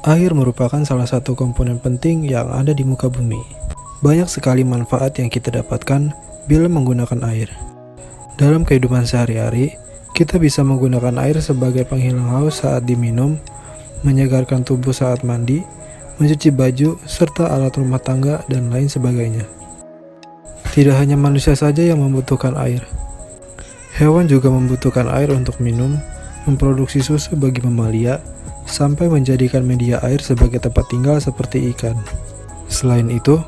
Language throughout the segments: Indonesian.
Air merupakan salah satu komponen penting yang ada di muka bumi. Banyak sekali manfaat yang kita dapatkan bila menggunakan air. Dalam kehidupan sehari-hari, kita bisa menggunakan air sebagai penghilang haus saat diminum, menyegarkan tubuh saat mandi, mencuci baju, serta alat rumah tangga, dan lain sebagainya. Tidak hanya manusia saja yang membutuhkan air. Hewan juga membutuhkan air untuk minum, memproduksi susu bagi mamalia, sampai menjadikan media air sebagai tempat tinggal seperti ikan. Selain itu,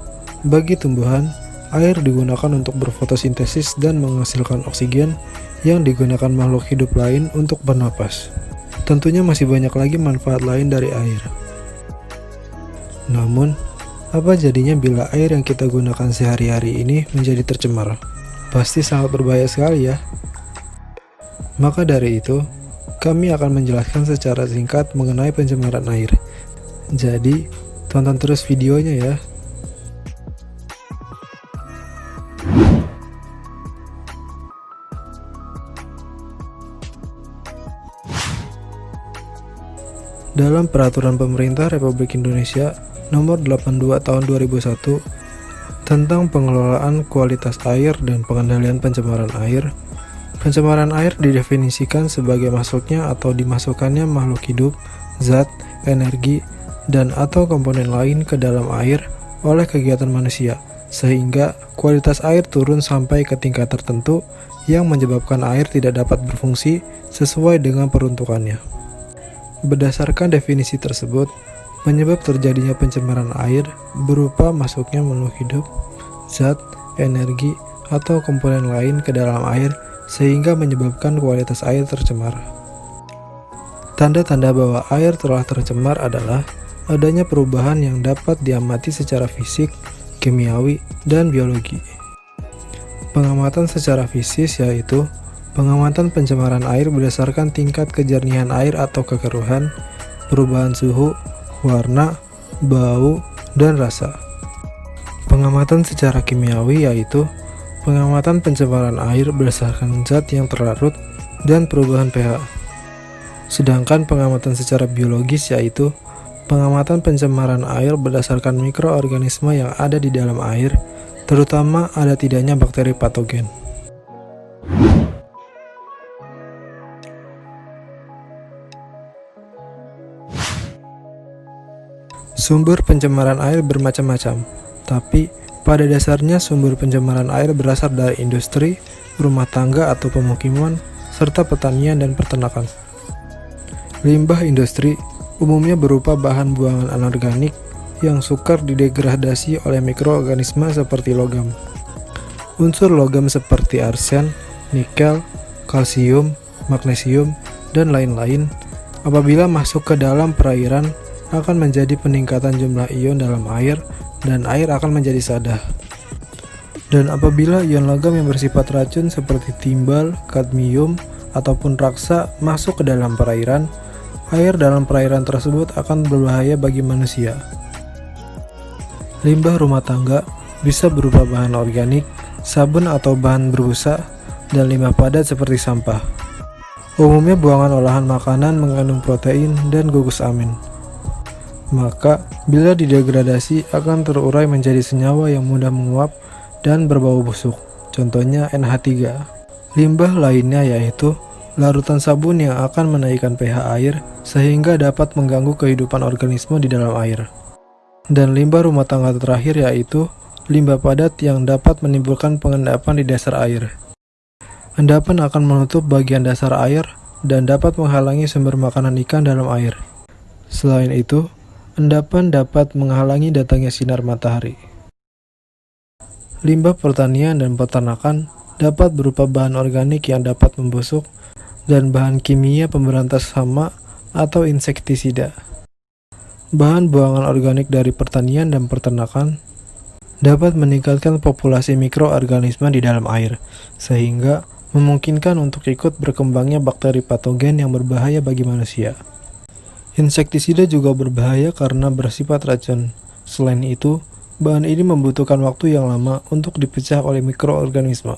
bagi tumbuhan, air digunakan untuk berfotosintesis dan menghasilkan oksigen yang digunakan makhluk hidup lain untuk bernapas. Tentunya masih banyak lagi manfaat lain dari air. Namun, apa jadinya bila air yang kita gunakan sehari-hari ini menjadi tercemar? Pasti sangat berbahaya sekali ya. Maka dari itu, kami akan menjelaskan secara singkat mengenai pencemaran air. Jadi, tonton terus videonya ya. Dalam Peraturan Pemerintah Republik Indonesia Nomor 82 Tahun 2001 tentang pengelolaan kualitas air dan pengendalian pencemaran air, pencemaran air didefinisikan sebagai masuknya atau dimasukkannya makhluk hidup, zat, energi, dan atau komponen lain ke dalam air oleh kegiatan manusia, sehingga kualitas air turun sampai ke tingkat tertentu yang menyebabkan air tidak dapat berfungsi sesuai dengan peruntukannya. Berdasarkan definisi tersebut, penyebab terjadinya pencemaran air berupa masuknya makhluk hidup, zat, energi, atau komponen lain ke dalam air sehingga menyebabkan kualitas air tercemar. Tanda-tanda bahwa air telah tercemar adalah adanya perubahan yang dapat diamati secara fisik, kimiawi, dan biologi. Pengamatan secara fisik yaitu pengamatan pencemaran air berdasarkan tingkat kejernihan air atau kekeruhan, perubahan suhu, warna, bau, dan rasa. Pengamatan secara kimiawi yaitu pengamatan pencemaran air berdasarkan zat yang terlarut dan perubahan pH. Sedangkan pengamatan secara biologis yaitu pengamatan pencemaran air berdasarkan mikroorganisme yang ada di dalam air, terutama ada tidaknya bakteri patogen. Sumber pencemaran air bermacam-macam, tapi pada dasarnya sumber pencemaran air berasal dari industri, rumah tangga atau pemukiman, serta pertanian dan peternakan. Limbah industri umumnya berupa bahan buangan anorganik yang sukar didegradasi oleh mikroorganisme seperti logam. Unsur logam seperti arsen, nikel, kalsium, magnesium, dan lain-lain apabila masuk ke dalam perairan akan menjadi peningkatan jumlah ion dalam air dan air akan menjadi sadah. Dan apabila ion logam yang bersifat racun seperti timbal, kadmium, ataupun raksa masuk ke dalam perairan, air dalam perairan tersebut akan berbahaya bagi manusia. Limbah rumah tangga bisa berupa bahan organik, sabun atau bahan berbusa, dan limbah padat seperti sampah. Umumnya buangan olahan makanan mengandung protein dan gugus amin. Maka, bila didegradasi akan terurai menjadi senyawa yang mudah menguap dan berbau busuk, contohnya NH3. Limbah lainnya yaitu larutan sabun yang akan menaikkan pH air sehingga dapat mengganggu kehidupan organisme di dalam air. Dan limbah rumah tangga terakhir yaitu limbah padat yang dapat menimbulkan pengendapan di dasar air. Endapan akan menutup bagian dasar air dan dapat menghalangi sumber makanan ikan dalam air. Selain itu, endapan dapat menghalangi datangnya sinar matahari. Limbah pertanian dan peternakan dapat berupa bahan organik yang dapat membusuk dan bahan kimia pemberantas hama atau insektisida. Bahan buangan organik dari pertanian dan peternakan dapat meningkatkan populasi mikroorganisme di dalam air, sehingga memungkinkan untuk ikut berkembangnya bakteri patogen yang berbahaya bagi manusia. Insektisida juga berbahaya karena bersifat racun. Selain itu, bahan ini membutuhkan waktu yang lama untuk dipecah oleh mikroorganisme.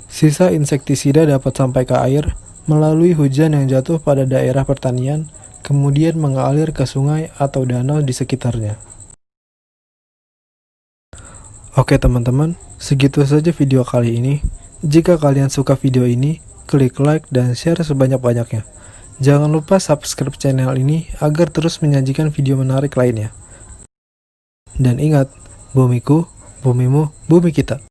Sisa insektisida dapat sampai ke air melalui hujan yang jatuh pada daerah pertanian kemudian mengalir ke sungai atau danau di sekitarnya. Oke teman-teman, segitu saja video kali ini. Jika kalian suka video ini, klik like dan share sebanyak-banyaknya. Jangan lupa subscribe channel ini agar terus menyajikan video menarik lainnya. Dan ingat, bumiku, bumimu, bumi kita.